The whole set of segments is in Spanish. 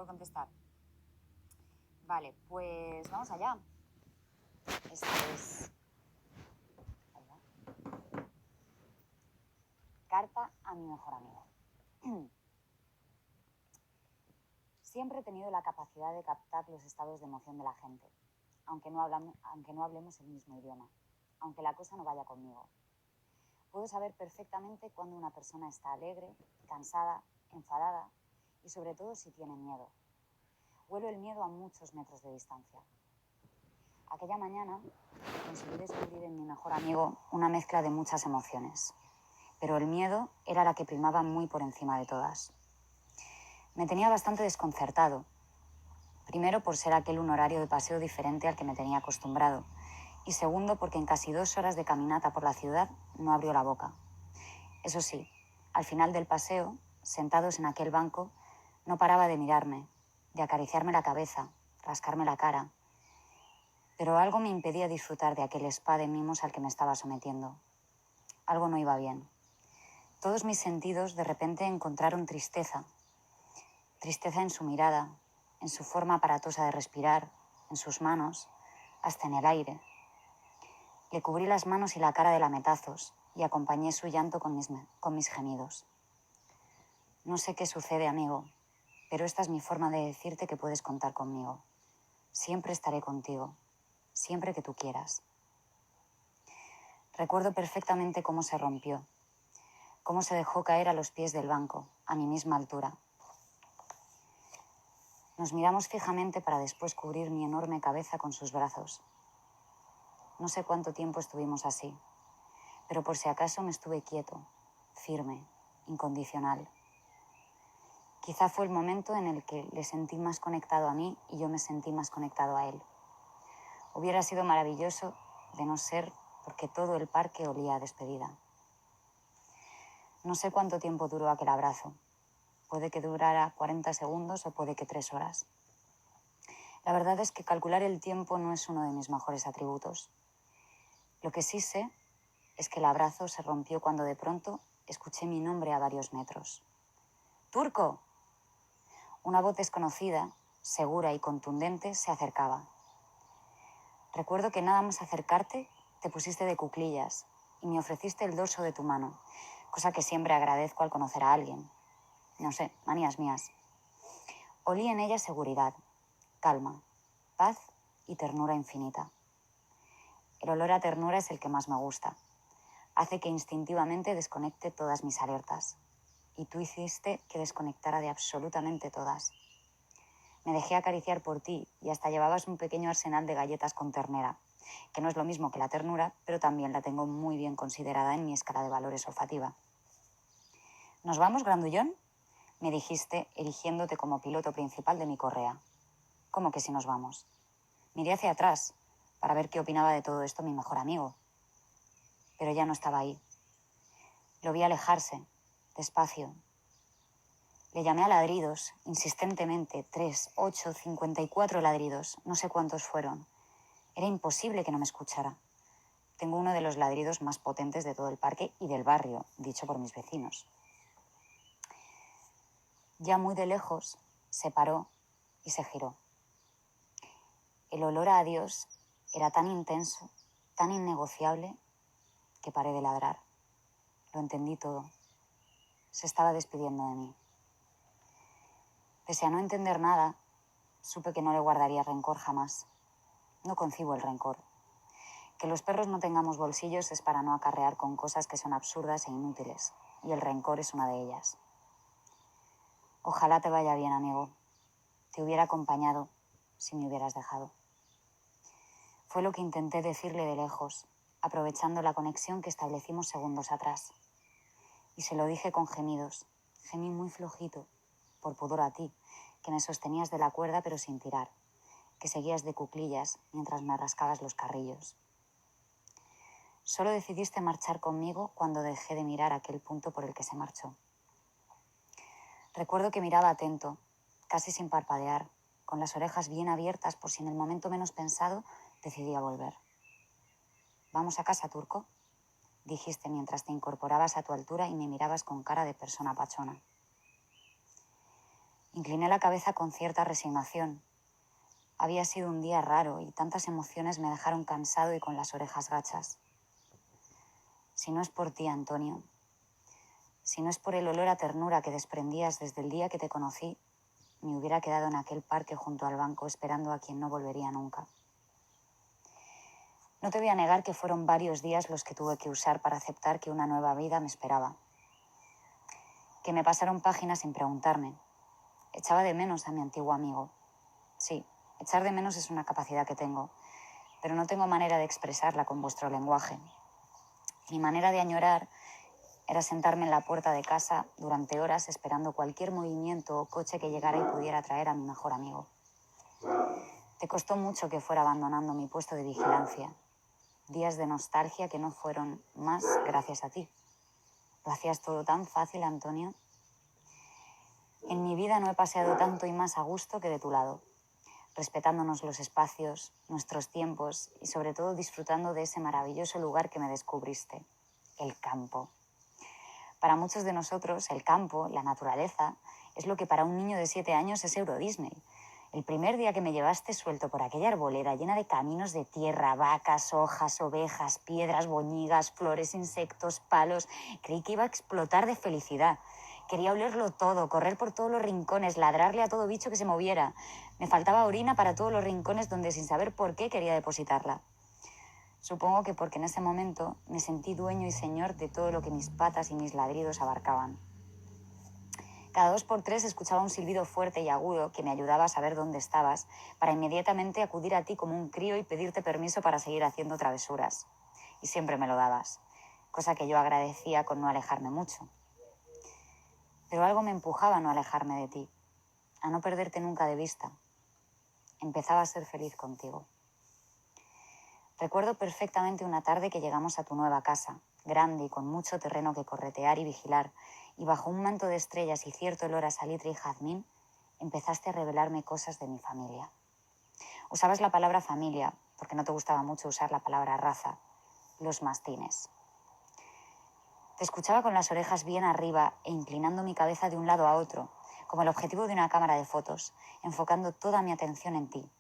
por contestar. Vale, pues vamos allá. Esta es... Ahí va. Carta a mi mejor amigo. Siempre he tenido la capacidad de captar los estados de emoción de la gente, aunque no hablemos el mismo idioma, aunque la cosa no vaya conmigo. Puedo saber perfectamente cuando una persona está alegre, cansada, enfadada y sobre todo si tiene miedo. Huelo el miedo a muchos metros de distancia. Aquella mañana conseguí descubrir en mi mejor amigo una mezcla de muchas emociones, pero el miedo era la que primaba muy por encima de todas. Me tenía bastante desconcertado, primero por ser aquel un horario de paseo diferente al que me tenía acostumbrado, y segundo porque en casi 2 horas de caminata por la ciudad no abrió la boca. Eso sí, al final del paseo, sentados en aquel banco, no paraba de mirarme, de acariciarme la cabeza, rascarme la cara, pero algo me impedía disfrutar de aquel spa de mimos al que me estaba sometiendo. Algo no iba bien. Todos mis sentidos de repente encontraron tristeza. Tristeza en su mirada, en su forma aparatosa de respirar, en sus manos, hasta en el aire. Le cubrí las manos y la cara de lametazos y acompañé su llanto con mis gemidos. No sé qué sucede, amigo, pero esta es mi forma de decirte que puedes contar conmigo. Siempre estaré contigo, siempre que tú quieras. Recuerdo perfectamente cómo se rompió, cómo se dejó caer a los pies del banco, a mi misma altura. Nos miramos fijamente para después cubrir mi enorme cabeza con sus brazos. No sé cuánto tiempo estuvimos así, pero por si acaso me estuve quieto, firme, incondicional. Quizá fue el momento en el que le sentí más conectado a mí y yo me sentí más conectado a él. Hubiera sido maravilloso de no ser porque todo el parque olía a despedida. No sé cuánto tiempo duró aquel abrazo. Puede que durara 40 segundos o puede que 3 horas. La verdad es que calcular el tiempo no es uno de mis mejores atributos. Lo que sí sé es que el abrazo se rompió cuando de pronto escuché mi nombre a varios metros. ¡Turco! Una voz desconocida, segura y contundente, se acercaba. Recuerdo que nada más acercarte, te pusiste de cuclillas y me ofreciste el dorso de tu mano, cosa que siempre agradezco al conocer a alguien. No sé, manías mías. Olí en ella seguridad, calma, paz y ternura infinita. El olor a ternura es el que más me gusta. Hace que instintivamente desconecte todas mis alertas. Y tú hiciste que desconectara de absolutamente todas. Me dejé acariciar por ti y hasta llevabas un pequeño arsenal de galletas con ternera, que no es lo mismo que la ternura, pero también la tengo muy bien considerada en mi escala de valores olfativa. ¿Nos vamos, grandullón?, me dijiste, erigiéndote como piloto principal de mi correa. ¿Cómo que si nos vamos? Miré hacia atrás para ver qué opinaba de todo esto mi mejor amigo. Pero ya no estaba ahí. Lo vi alejarse, despacio. Le llamé a ladridos, insistentemente, 3, 8, 54 ladridos, no sé cuántos fueron. Era imposible que no me escuchara. Tengo uno de los ladridos más potentes de todo el parque y del barrio, dicho por mis vecinos. Ya muy de lejos, se paró y se giró. El olor a adiós era tan intenso, tan innegociable, que paré de ladrar. Lo entendí todo. Se estaba despidiendo de mí. Pese a no entender nada, supe que no le guardaría rencor jamás. No concibo el rencor. Que los perros no tengamos bolsillos es para no acarrear con cosas que son absurdas e inútiles, y el rencor es una de ellas. Ojalá te vaya bien, amigo. Te hubiera acompañado si me hubieras dejado. Fue lo que intenté decirle de lejos, aprovechando la conexión que establecimos segundos atrás. Y se lo dije con gemidos. Gemí muy flojito, por pudor a ti, que me sostenías de la cuerda pero sin tirar, que seguías de cuclillas mientras me rascabas los carrillos. Solo decidiste marchar conmigo cuando dejé de mirar aquel punto por el que se marchó. Recuerdo que miraba atento, casi sin parpadear, con las orejas bien abiertas por si en el momento menos pensado decidía volver. «¿Vamos a casa, Turco?», dijiste mientras te incorporabas a tu altura y me mirabas con cara de persona pachona. Incliné la cabeza con cierta resignación. Había sido un día raro y tantas emociones me dejaron cansado y con las orejas gachas. Si no es por ti, Antonio, si no es por el olor a ternura que desprendías desde el día que te conocí, me hubiera quedado en aquel parque junto al banco esperando a quien no volvería nunca. No te voy a negar que fueron varios días los que tuve que usar para aceptar que una nueva vida me esperaba. Que me pasaron páginas sin preguntarme. Echaba de menos a mi antiguo amigo. Sí, echar de menos es una capacidad que tengo, pero no tengo manera de expresarla con vuestro lenguaje. Mi manera de añorar era sentarme en la puerta de casa durante horas esperando cualquier movimiento o coche que llegara y pudiera traer a mi mejor amigo. Te costó mucho que fuera abandonando mi puesto de vigilancia. Días de nostalgia que no fueron más gracias a ti. Lo hacías todo tan fácil, Antonio. En mi vida no he paseado tanto y más a gusto que de tu lado, respetándonos los espacios, nuestros tiempos y sobre todo disfrutando de ese maravilloso lugar que me descubriste, el campo. Para muchos de nosotros, el campo, la naturaleza, es lo que para un niño de 7 años es Euro Disney. El primer día que me llevaste suelto por aquella arboleda llena de caminos de tierra, vacas, hojas, ovejas, piedras, boñigas, flores, insectos, palos, creí que iba a explotar de felicidad. Quería olerlo todo, correr por todos los rincones, ladrarle a todo bicho que se moviera. Me faltaba orina para todos los rincones donde sin saber por qué quería depositarla. Supongo que porque en ese momento me sentí dueño y señor de todo lo que mis patas y mis ladridos abarcaban. Cada 2 por 3 escuchaba un silbido fuerte y agudo que me ayudaba a saber dónde estabas, para inmediatamente acudir a ti como un crío y pedirte permiso para seguir haciendo travesuras. Y siempre me lo dabas, cosa que yo agradecía con no alejarme mucho. Pero algo me empujaba a no alejarme de ti, a no perderte nunca de vista. Empezaba a ser feliz contigo. Recuerdo perfectamente una tarde que llegamos a tu nueva casa, grande y con mucho terreno que corretear y vigilar, y bajo un manto de estrellas y cierto olor a salitre y jazmín, empezaste a revelarme cosas de mi familia. Usabas la palabra familia, porque no te gustaba mucho usar la palabra raza, los mastines. Te escuchaba con las orejas bien arriba e inclinando mi cabeza de un lado a otro, como el objetivo de una cámara de fotos, enfocando toda mi atención en ti.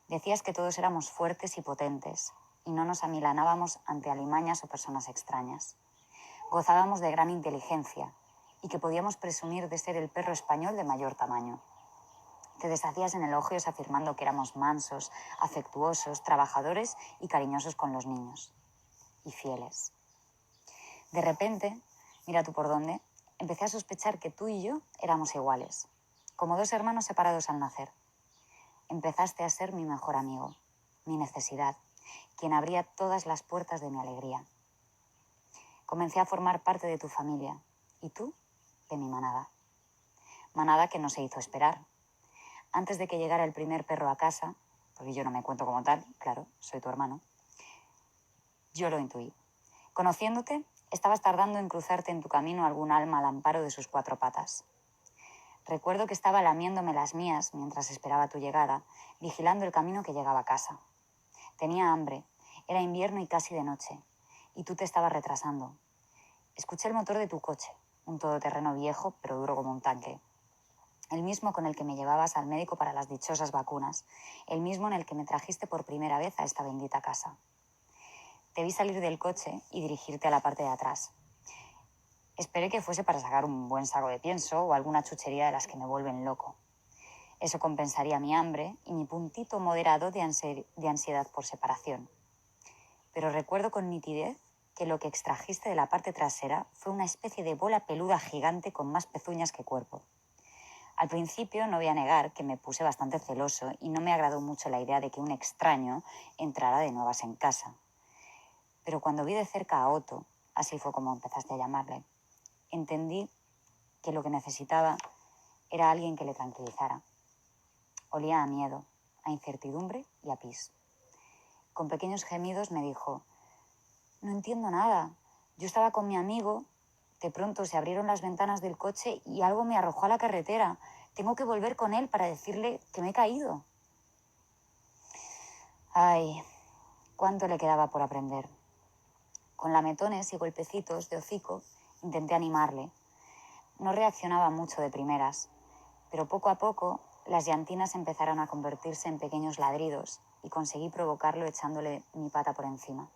Decías que todos éramos fuertes y potentes, y no nos amilanábamos ante alimañas o personas extrañas. Gozábamos de gran inteligencia, y que podíamos presumir de ser el perro español de mayor tamaño. Te deshacías en elogios afirmando que éramos mansos, afectuosos, trabajadores y cariñosos con los niños. Y fieles. De repente, mira tú por dónde, empecé a sospechar que tú y yo éramos iguales, como 2 hermanos separados al nacer. Empezaste a ser mi mejor amigo, mi necesidad, quien abría todas las puertas de mi alegría. Comencé a formar parte de tu familia, y tú, de mi manada. Manada que no se hizo esperar. Antes de que llegara el primer perro a casa, porque yo no me cuento como tal, claro, soy tu hermano, yo lo intuí. Conociéndote, estabas tardando en cruzarte en tu camino algún alma al amparo de sus 4 patas. Recuerdo que estaba lamiéndome las mías mientras esperaba tu llegada, vigilando el camino que llegaba a casa. Tenía hambre, era invierno y casi de noche, y tú te estabas retrasando. Escuché el motor de tu coche, un todoterreno viejo pero duro como un tanque. El mismo con el que me llevabas al médico para las dichosas vacunas, el mismo en el que me trajiste por primera vez a esta bendita casa. Te vi salir del coche y dirigirte a la parte de atrás. Esperé que fuese para sacar un buen saco de pienso o alguna chuchería de las que me vuelven loco. Eso compensaría mi hambre y mi puntito moderado de ansiedad por separación. Pero recuerdo con nitidez que lo que extrajiste de la parte trasera fue una especie de bola peluda gigante con más pezuñas que cuerpo. Al principio no voy a negar que me puse bastante celoso y no me agradó mucho la idea de que un extraño entrara de nuevas en casa. Pero cuando vi de cerca a Otto, así fue como empezaste a llamarle, entendí que lo que necesitaba era alguien que le tranquilizara. Olía a miedo, a incertidumbre y a pis. Con pequeños gemidos me dijo: «No entiendo nada. Yo estaba con mi amigo, de pronto se abrieron las ventanas del coche y algo me arrojó a la carretera. Tengo que volver con él para decirle que me he caído». Ay, cuánto le quedaba por aprender. Con lametones y golpecitos de hocico intenté animarle. No reaccionaba mucho de primeras, Pero poco a poco las llantinas empezaron a convertirse en pequeños ladridos y conseguí provocarlo echándole mi pata por encima.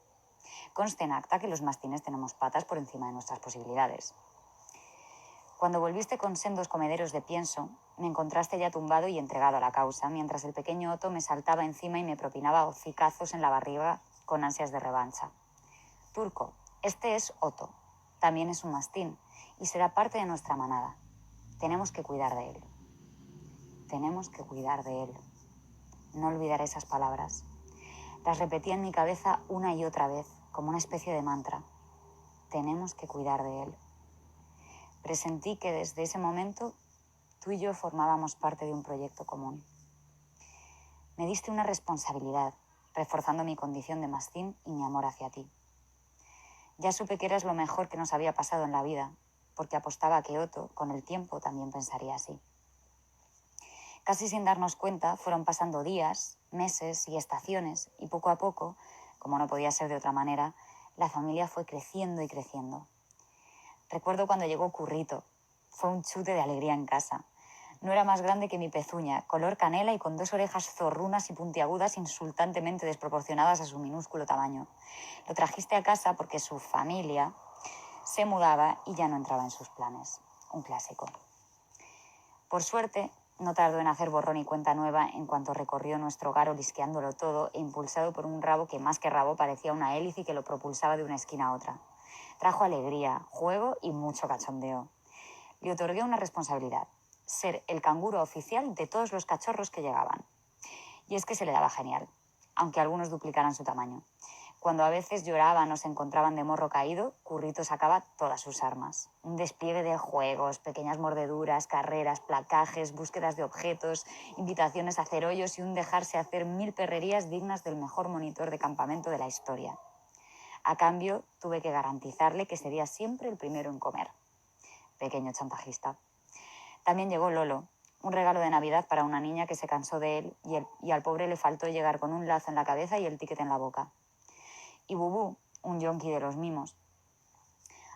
Conste en acta que los mastines tenemos patas por encima de nuestras posibilidades. Cuando volviste con sendos comederos de pienso, me encontraste ya tumbado y entregado a la causa, mientras el pequeño Otto me saltaba encima y me propinaba hocicazos en la barriga con ansias de revancha. Turco, este es Otto. También es un mastín y será parte de nuestra manada. Tenemos que cuidar de él. Tenemos que cuidar de él. No olvidaré esas palabras. Las repetía en mi cabeza una y otra vez, como una especie de mantra. Tenemos que cuidar de él. Presentí que desde ese momento tú y yo formábamos parte de un proyecto común. Me diste una responsabilidad, reforzando mi condición de mastín y mi amor hacia ti. Ya supe que eras lo mejor que nos había pasado en la vida, porque apostaba a que Otto, con el tiempo, también pensaría así. Casi sin darnos cuenta, fueron pasando días, meses y estaciones, y poco a poco, como no podía ser de otra manera, la familia fue creciendo y creciendo. Recuerdo cuando llegó Currito. Fue un chute de alegría en casa. No era más grande que mi pezuña, color canela y con 2 orejas zorrunas y puntiagudas insultantemente desproporcionadas a su minúsculo tamaño. Lo trajiste a casa porque su familia se mudaba y ya no entraba en sus planes. Un clásico. Por suerte, no tardó en hacer borrón y cuenta nueva en cuanto recorrió nuestro hogar olisqueándolo todo e impulsado por un rabo que más que rabo parecía una hélice que lo propulsaba de una esquina a otra. Trajo alegría, juego y mucho cachondeo. Le otorgué una responsabilidad: ser el canguro oficial de todos los cachorros que llegaban. Y es que se le daba genial, aunque algunos duplicaran su tamaño. Cuando a veces lloraban o se encontraban de morro caído, Currito sacaba todas sus armas. Un despliegue de juegos, pequeñas mordeduras, carreras, placajes, búsquedas de objetos, invitaciones a hacer hoyos y un dejarse hacer 1000 perrerías dignas del mejor monitor de campamento de la historia. A cambio, tuve que garantizarle que sería siempre el primero en comer. Pequeño chantajista. También llegó Lolo, un regalo de Navidad para una niña que se cansó de él y al pobre le faltó llegar con un lazo en la cabeza y el ticket en la boca. Y Bubú, un yonki de los mimos.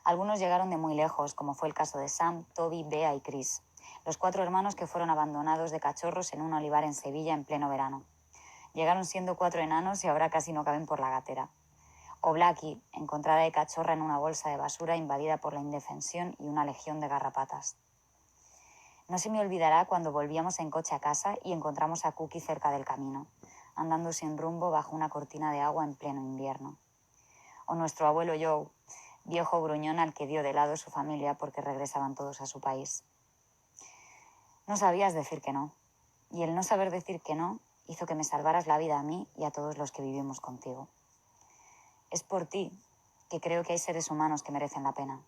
Algunos llegaron de muy lejos, como fue el caso de Sam, Toby, Bea y Chris, los 4 hermanos que fueron abandonados de cachorros en un olivar en Sevilla en pleno verano. Llegaron siendo 4 enanos y ahora casi no caben por la gatera. O Blackie, encontrada de cachorra en una bolsa de basura invadida por la indefensión y una legión de garrapatas. No se me olvidará cuando volvíamos en coche a casa y encontramos a Cookie cerca del camino, andando sin rumbo bajo una cortina de agua en pleno invierno. O nuestro abuelo Joe, viejo gruñón al que dio de lado su familia porque regresaban todos a su país. No sabías decir que no, y el no saber decir que no hizo que me salvaras la vida a mí y a todos los que vivimos contigo. Es por ti que creo que hay seres humanos que merecen la pena.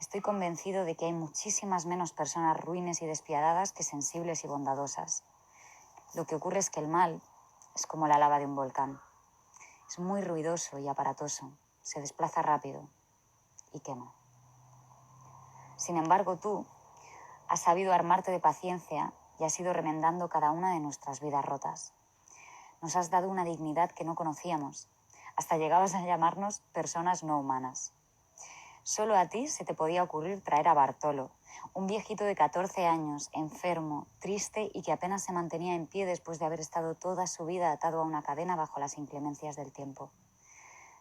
Estoy convencido de que hay muchísimas menos personas ruines y despiadadas que sensibles y bondadosas. Lo que ocurre es que el mal es como la lava de un volcán. Es muy ruidoso y aparatoso, se desplaza rápido y quema. Sin embargo, tú has sabido armarte de paciencia y has ido remendando cada una de nuestras vidas rotas. Nos has dado una dignidad que no conocíamos. Hasta llegabas a llamarnos personas no humanas. Solo a ti se te podía ocurrir traer a Bartolo, un viejito de 14 años, enfermo, triste y que apenas se mantenía en pie después de haber estado toda su vida atado a una cadena bajo las inclemencias del tiempo.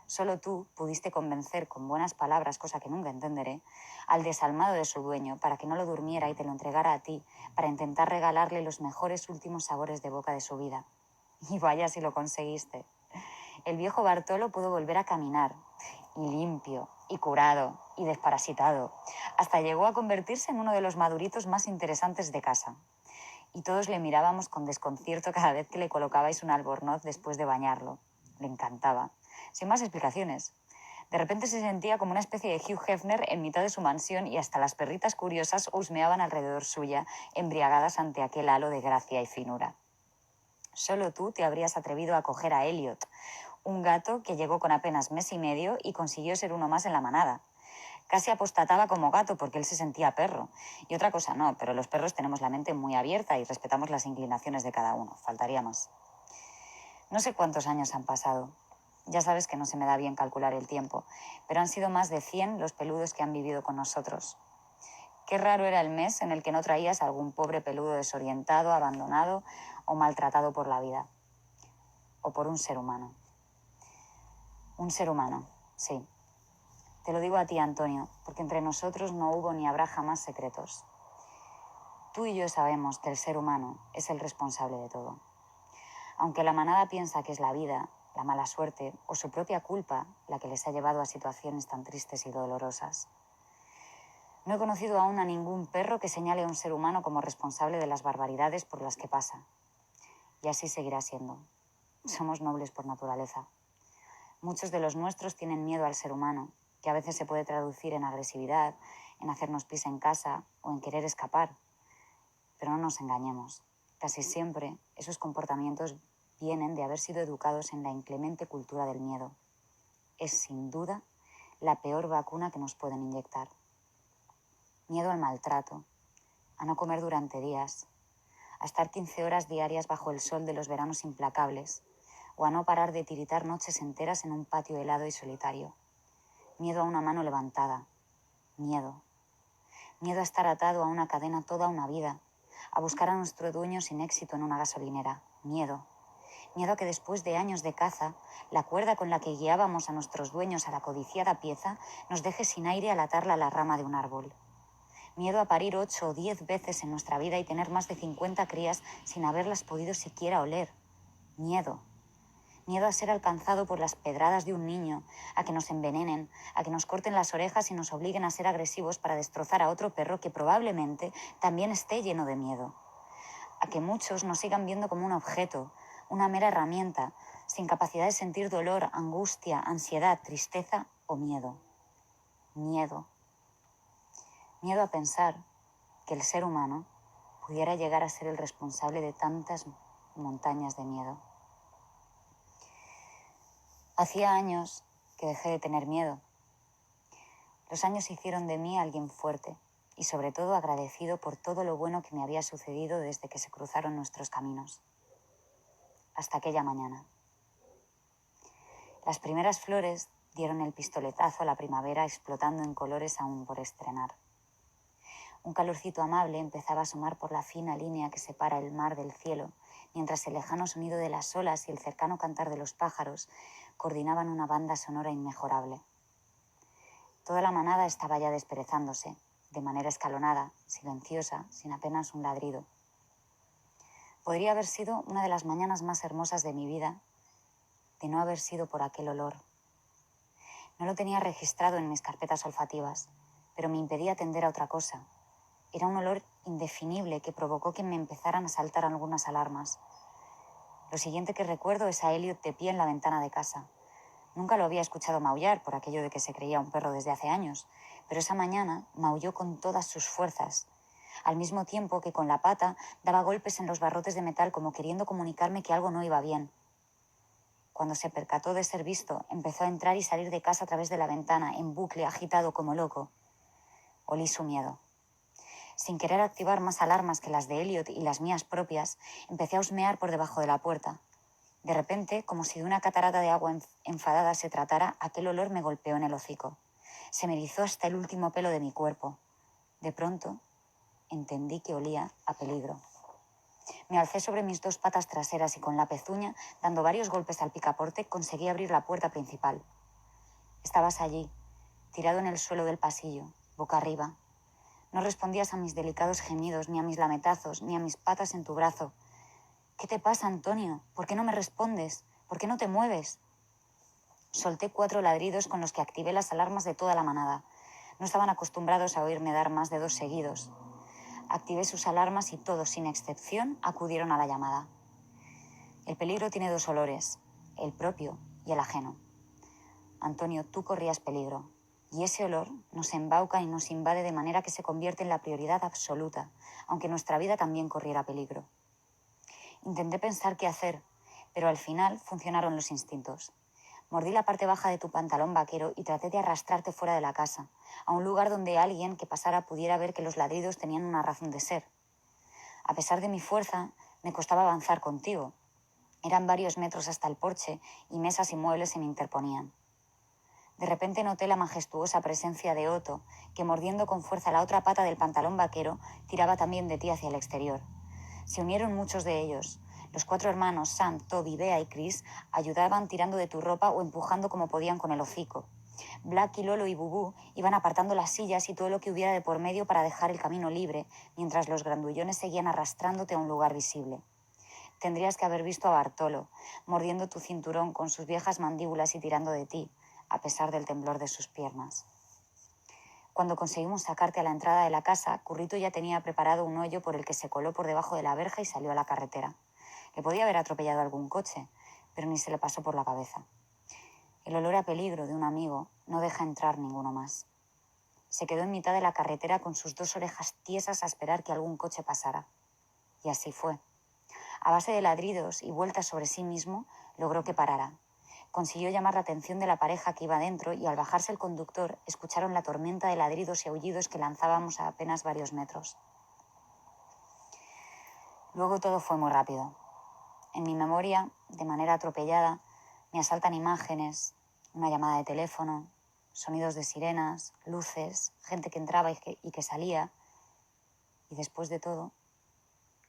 Solo tú pudiste convencer con buenas palabras, cosa que nunca entenderé, al desalmado de su dueño para que no lo durmiera y te lo entregara a ti, para intentar regalarle los mejores últimos sabores de boca de su vida. Y vaya si lo conseguiste. El viejo Bartolo pudo volver a caminar, y limpio, y curado, y desparasitado. Hasta llegó a convertirse en uno de los maduritos más interesantes de casa. Y todos le mirábamos con desconcierto cada vez que le colocabais un albornoz después de bañarlo. Le encantaba. Sin más explicaciones. De repente se sentía como una especie de Hugh Hefner en mitad de su mansión y hasta las perritas curiosas husmeaban alrededor suya, embriagadas ante aquel halo de gracia y finura. Solo tú te habrías atrevido a coger a Elliot, un gato que llegó con apenas mes y medio y consiguió ser uno más en la manada. Casi apostataba como gato porque él se sentía perro. Y otra cosa no, pero los perros tenemos la mente muy abierta y respetamos las inclinaciones de cada uno. Faltaría más. No sé cuántos años han pasado. Ya sabes que no se me da bien calcular el tiempo, pero han sido más de 100 los peludos que han vivido con nosotros. Qué raro era el mes en el que no traías a algún pobre peludo desorientado, abandonado o maltratado por la vida. O por un ser humano. Un ser humano, sí. Te lo digo a ti, Antonio, porque entre nosotros no hubo ni habrá jamás secretos. Tú y yo sabemos que el ser humano es el responsable de todo. Aunque la manada piensa que es la vida, la mala suerte o su propia culpa la que les ha llevado a situaciones tan tristes y dolorosas. No he conocido aún a ningún perro que señale a un ser humano como responsable de las barbaridades por las que pasa. Y así seguirá siendo. Somos nobles por naturaleza. Muchos de los nuestros tienen miedo al ser humano, que a veces se puede traducir en agresividad, en hacernos pis en casa o en querer escapar. Pero no nos engañemos. Casi siempre esos comportamientos vienen de haber sido educados en la inclemente cultura del miedo. Es sin duda la peor vacuna que nos pueden inyectar. Miedo al maltrato, a no comer durante días, a estar 15 horas diarias bajo el sol de los veranos implacables, o a no parar de tiritar noches enteras en un patio helado y solitario. Miedo a una mano levantada. Miedo. Miedo a estar atado a una cadena toda una vida, a buscar a nuestro dueño sin éxito en una gasolinera. Miedo. Miedo a que después de años de caza, la cuerda con la que guiábamos a nuestros dueños a la codiciada pieza nos deje sin aire al atarla a la rama de un árbol. Miedo a parir 8 o 10 veces en nuestra vida y tener más de 50 crías sin haberlas podido siquiera oler. Miedo. Miedo a ser alcanzado por las pedradas de un niño, a que nos envenenen, a que nos corten las orejas y nos obliguen a ser agresivos para destrozar a otro perro que probablemente también esté lleno de miedo. A que muchos nos sigan viendo como un objeto, una mera herramienta, sin capacidad de sentir dolor, angustia, ansiedad, tristeza o miedo. Miedo. Miedo a pensar que el ser humano pudiera llegar a ser el responsable de tantas montañas de miedo. Hacía años que dejé de tener miedo. Los años hicieron de mí alguien fuerte y sobre todo agradecido por todo lo bueno que me había sucedido desde que se cruzaron nuestros caminos. Hasta aquella mañana. Las primeras flores dieron el pistoletazo a la primavera explotando en colores aún por estrenar. Un calorcito amable empezaba a asomar por la fina línea que separa el mar del cielo, mientras el lejano sonido de las olas y el cercano cantar de los pájaros coordinaban una banda sonora inmejorable. Toda la manada estaba ya desperezándose, de manera escalonada, silenciosa, sin apenas un ladrido. Podría haber sido una de las mañanas más hermosas de mi vida, de no haber sido por aquel olor. No lo tenía registrado en mis carpetas olfativas, pero me impedía atender a otra cosa. Era un olor indefinible que provocó que me empezaran a saltar algunas alarmas. Lo siguiente que recuerdo es a Elliot de pie en la ventana de casa. Nunca lo había escuchado maullar por aquello de que se creía un perro desde hace años, pero esa mañana maulló con todas sus fuerzas, al mismo tiempo que con la pata daba golpes en los barrotes de metal como queriendo comunicarme que algo no iba bien. Cuando se percató de ser visto, empezó a entrar y salir de casa a través de la ventana, en bucle, agitado como loco. Olí su miedo. Sin querer activar más alarmas que las de Elliot y las mías propias, empecé a husmear por debajo de la puerta. De repente, como si de una catarata de agua enfadada se tratara, aquel olor me golpeó en el hocico. Se me erizó hasta el último pelo de mi cuerpo. De pronto, entendí que olía a peligro. Me alcé sobre mis 2 patas traseras y con la pezuña, dando varios golpes al picaporte, conseguí abrir la puerta principal. Estabas allí, tirado en el suelo del pasillo, boca arriba. No respondías a mis delicados gemidos, ni a mis lametazos, ni a mis patas en tu brazo. ¿Qué te pasa, Antonio? ¿Por qué no me respondes? ¿Por qué no te mueves? Solté 4 ladridos con los que activé las alarmas de toda la manada. No estaban acostumbrados a oírme dar más de 2 seguidos. Activé sus alarmas y todos, sin excepción, acudieron a la llamada. El peligro tiene 2 olores, el propio y el ajeno. Antonio, tú corrías peligro. Y ese olor nos embauca y nos invade de manera que se convierte en la prioridad absoluta, aunque nuestra vida también corriera peligro. Intenté pensar qué hacer, pero al final funcionaron los instintos. Mordí la parte baja de tu pantalón vaquero y traté de arrastrarte fuera de la casa, a un lugar donde alguien que pasara pudiera ver que los ladridos tenían una razón de ser. A pesar de mi fuerza, me costaba avanzar contigo. Eran varios metros hasta el porche y mesas y muebles se me interponían. De repente noté la majestuosa presencia de Otto, que mordiendo con fuerza la otra pata del pantalón vaquero, tiraba también de ti hacia el exterior. Se unieron muchos de ellos. Los 4 hermanos, Sam, Toby, Bea y Chris, ayudaban tirando de tu ropa o empujando como podían con el hocico. Black y Lolo y Bubú iban apartando las sillas y todo lo que hubiera de por medio para dejar el camino libre, mientras los grandullones seguían arrastrándote a un lugar visible. Tendrías que haber visto a Bartolo, mordiendo tu cinturón con sus viejas mandíbulas y tirando de ti, a pesar del temblor de sus piernas. Cuando conseguimos sacarte a la entrada de la casa, Currito ya tenía preparado un hoyo por el que se coló por debajo de la verja y salió a la carretera. Le podía haber atropellado algún coche, pero ni se le pasó por la cabeza. El olor a peligro de un amigo no deja entrar ninguno más. Se quedó en mitad de la carretera con sus 2 orejas tiesas a esperar que algún coche pasara. Y así fue. A base de ladridos y vueltas sobre sí mismo, logró que parara. Consiguió llamar la atención de la pareja que iba dentro y al bajarse el conductor escucharon la tormenta de ladridos y aullidos que lanzábamos a apenas varios metros. Luego todo fue muy rápido. En mi memoria, de manera atropellada, me asaltan imágenes, una llamada de teléfono, sonidos de sirenas, luces, gente que entraba y que salía. Y después de todo,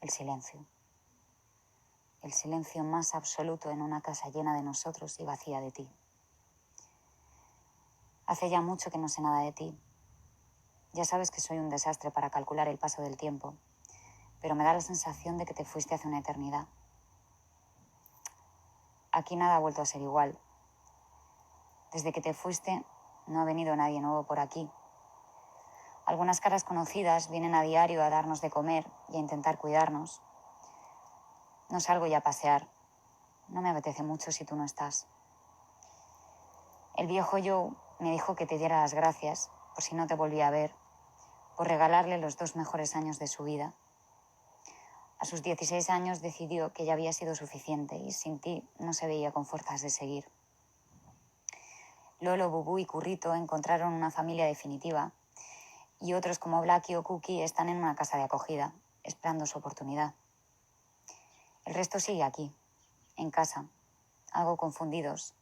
el silencio. El silencio más absoluto en una casa llena de nosotros y vacía de ti. Hace ya mucho que no sé nada de ti. Ya sabes que soy un desastre para calcular el paso del tiempo, pero me da la sensación de que te fuiste hace una eternidad. Aquí nada ha vuelto a ser igual. Desde que te fuiste, no ha venido nadie nuevo por aquí. Algunas caras conocidas vienen a diario a darnos de comer y a intentar cuidarnos. No salgo ya a pasear. No me apetece mucho si tú no estás. El viejo Joe me dijo que te diera las gracias, por si no te volvía a ver, por regalarle los 2 mejores años de su vida. A sus 16 años decidió que ya había sido suficiente y sin ti no se veía con fuerzas de seguir. Lolo, Bubú y Currito encontraron una familia definitiva y otros como Blackie o Cookie están en una casa de acogida, esperando su oportunidad. El resto sigue aquí, en casa, algo confundidos.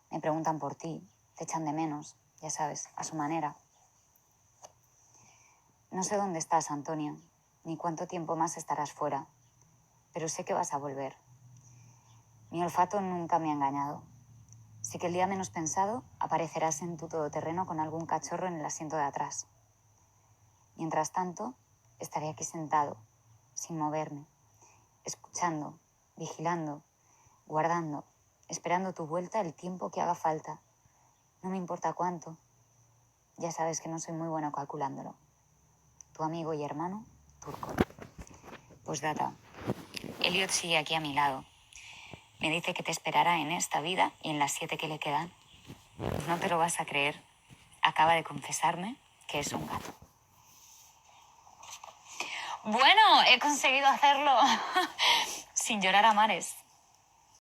Me preguntan por ti, te echan de menos, ya sabes, a su manera. No sé dónde estás, Antonio, ni cuánto tiempo más estarás fuera, pero sé que vas a volver. Mi olfato nunca me ha engañado. Sé que el día menos pensado aparecerás en tu todoterreno con algún cachorro en el asiento de atrás. Mientras tanto, estaré aquí sentado, sin moverme, escuchando, vigilando, guardando, esperando tu vuelta el tiempo que haga falta. No me importa cuánto. Ya sabes que no soy muy bueno calculándolo. Tu amigo y hermano, Turco. Postdata. Elliot sigue aquí a mi lado. Me dice que te esperará en esta vida y en las 7 que le quedan. No te lo vas a creer. Acaba de confesarme que es un gato. Bueno, he conseguido hacerlo sin llorar a mares.